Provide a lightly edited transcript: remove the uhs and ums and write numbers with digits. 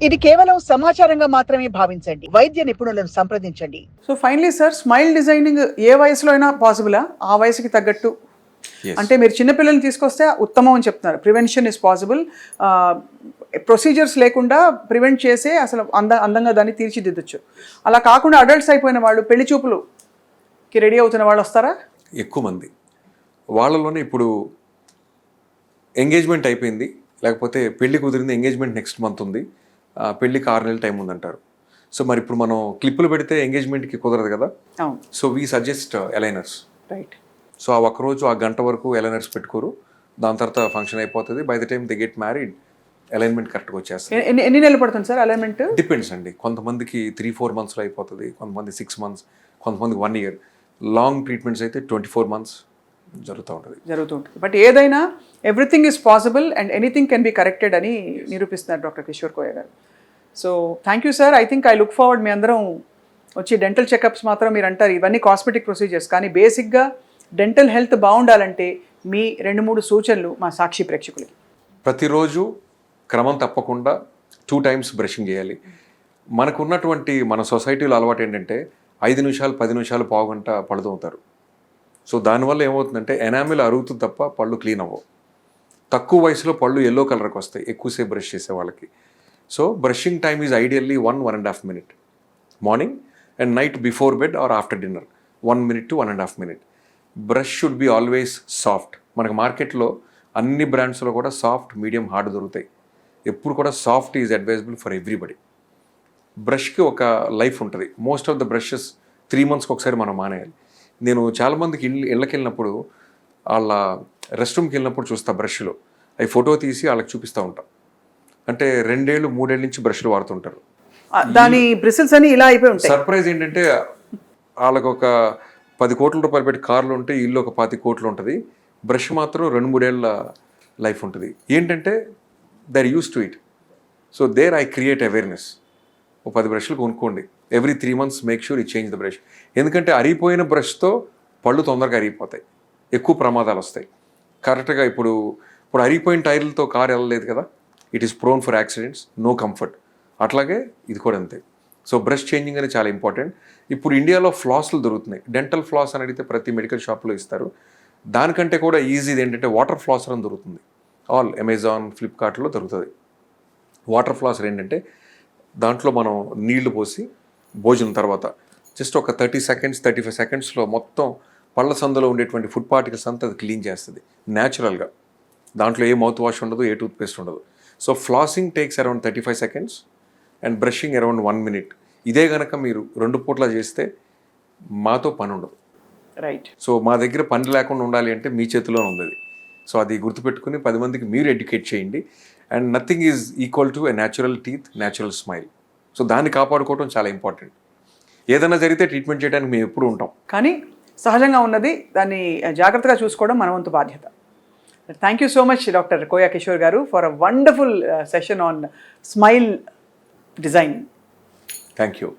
ఇది కేవలం సమాచారంగా మాత్రమే భావించండి. వైద్య నిపుణులను సంప్రదించండి. So finally sir, smile designing ఏ వయసులో అయినా పాసిబులా? ఆ వయసుకి తగ్గట్టు అంటే మీరు చిన్నపిల్లల్ని తీసుకొస్తే ఉత్తమం అని చెప్తున్నారు. Prevention is possible. ప్రొసీజర్స్ లేకుండా ప్రివెంట్ చేసే అసలు అందంగా దాన్ని తీర్చిదిద్దచ్చు. అలా కాకుండా అడల్ట్స్ అయిపోయిన వాళ్ళు, పెళ్లి చూపులుకి రెడీ అవుతున్న వాళ్ళు వస్తారా? ఎక్కువ మంది వాళ్ళలోనే ఇప్పుడు ఎంగేజ్మెంట్ అయిపోయింది, లేకపోతే పెళ్లి కుదిరింది, ఎంగేజ్మెంట్ నెక్స్ట్ మంత్ ఉంది, పెళ్లికి 6 నెలల టైం ఉందంటారు. సో మరి ఇప్పుడు మనం క్లిప్పులు పెడితే ఎంగేజ్మెంట్కి కుదరదు కదా. So we suggest aligners. Right. So ఆ ఒక్కరోజు ఆ గంట వరకు ఎలైనర్స్ పెట్టుకోరు, దాని తర్వాత ఫంక్షన్ అయిపోతుంది. By the time they get married alignment కరెక్ట్గా వచ్చేస్తుంది. ఎన్ని నెలలు పడుతుంది సార్ అలైన్మెంట్? డిపెండ్స్ అండి. కొంతమందికి 3-4 మంత్స్లో అయిపోతుంది, కొంతమంది 6 months, కొంతమందికి 1 year. లాంగ్ ట్రీట్మెంట్స్ అయితే 24 months జరుగుతూ ఉంటుంది. బట్ ఏదైనా everything is possible and anything can be corrected అని నిరూపిస్తున్నారు doctor Kishore Koya garu. So thank you sir. I think I look forward మీ అందరం వచ్చి డెంటల్ చెకప్స్ మాత్రం మీరు అంటారు ఇవన్నీ కాస్మెటిక్ ప్రొసీజర్స్, కానీ బేసిక్గా డెంటల్ హెల్త్ బాగుండాలంటే మీ 2-3 సూచనలు మా సాక్షి ప్రేక్షకులకి. ప్రతిరోజు క్రమం తప్పకుండా 2 times బ్రషింగ్ చేయాలి. మనకున్నటువంటి మన సొసైటీలో అలవాటు ఏంటంటే 5 నిమిషాలు, 10 నిమిషాలు, పావుగంట పళ్ళు తోముతారు. సో దానివల్ల ఏమవుతుందంటే ఎనామిల్ అరుగుతుంది తప్ప పళ్ళు క్లీన్ అవ్వవు. తక్కువ వయసులో పళ్ళు ఎల్లో కలర్కి వస్తాయి ఎక్కువసేపు బ్రష్ చేసే వాళ్ళకి. So brushing time is ideally 1-1.5 minutes morning and night before bed or after dinner 1 minute to 1.5 minutes. Brush should be always soft. మనకు మార్కెట్లో అన్ని బ్రాండ్స్లో కూడా సాఫ్ట్, మీడియం, హార్డ్ దొరుకుతాయి. ఎప్పుడు కూడా soft is advisable for everybody. బ్రష్కి ఒక లైఫ్ ఉంటుంది. మోస్ట్ ఆఫ్ ద బ్రషెస్ 3 monthsకి ఒకసారి మనం మానేయాలి. నేను చాలామందికి ఇళ్ళకి వెళ్ళినప్పుడు, వాళ్ళ రెస్ట్ రూమ్కి వెళ్ళినప్పుడు చూస్తా బ్రష్లో అవి ఫోటో తీసి వాళ్ళకి చూపిస్తూ ఉంటాం. అంటే 2-3 ఏళ్ళ నుంచి బ్రష్లు వాడుతుంటారు. దాని బ్రిసిల్స్ అని ఇలా అయిపోయి ఉంటాయి. సర్ప్రైజ్ ఏంటంటే వాళ్ళకు ఒక 10 కోట్ల రూపాయలు పెట్టి కార్లు ఉంటే ఇల్లు ఒక 20 కోట్లు ఉంటుంది. బ్రష్ మాత్రం 2-3 ఏళ్ళ లైఫ్ ఉంటుంది. ఏంటంటే they are used to it. So there I create awareness. ఓ 10 బ్రష్లు కొనుక్కోండి. Every 3 months make sure you change the brush. ఎందుకంటే అరిగిపోయిన బ్రష్తో పళ్ళు తొందరగా అరిగిపోతాయి, ఎక్కువ ప్రమాదాలు వస్తాయి. కరెక్ట్గా ఇప్పుడు అరిగిపోయిన టైర్లతో కారు వెళ్ళలేదు కదా, it is prone for accidents, no comfort. అట్లాగే ఇది కూడా అంతే. సో బ్రష్ చేంజింగ్ అనేది చాలా ఇంపార్టెంట్. ఇప్పుడు ఇండియాలో ఫ్లాస్లు దొరుకుతున్నాయి. డెంటల్ ఫ్లాస్ అని అడిగితే ప్రతి మెడికల్ షాప్లో ఇస్తారు. దానికంటే కూడా ఈజీది ఏంటంటే వాటర్ ఫ్లాసర్ అని దొరుకుతుంది. ఆల్ అమెజాన్, ఫ్లిప్కార్ట్లో దొరుకుతుంది. వాటర్ ఫ్లాసర్ ఏంటంటే దాంట్లో మనం నీళ్లు పోసి భోజనం తర్వాత జస్ట్ ఒక 30 seconds, 35 secondsలో మొత్తం పళ్ళ సందులో ఉండేటువంటి ఫుడ్ పార్టికల్స్ అంతా అది క్లీన్ చేస్తుంది న్యాచురల్గా. దాంట్లో ఏ మౌత్ వాష్ ఉండదు, ఏ టూత్ పేస్ట్ ఉండదు. So flossing takes around 35 seconds and brushing around 1 minute. ఇదే కనుక మీరు 2 పూట్ల చేస్తే మాతో పని ఉండదు. రైట్. సో మా దగ్గర పని లేకుండా ఉండాలి అంటే మీ చేతిలో ఉంది. సో అది గుర్తుపెట్టుకుని 10 మందికి మీరు ఎడ్యుకేట్ చేయండి. And nothing is equal to a natural teeth, natural smile. So దాన్ని కాపాడుకోవడం చాలా ఇంపార్టెంట్. ఏదైనా జరిగితే ట్రీట్మెంట్ చేయడానికి మేము ఎప్పుడు ఉంటాం, కానీ సహజంగా ఉన్నది దాన్ని జాగ్రత్తగా చూసుకోవడం మన వంతు బాధ్యత. Thank you so much doctor Koya Kishore garu for a wonderful session on smile design. Thank you.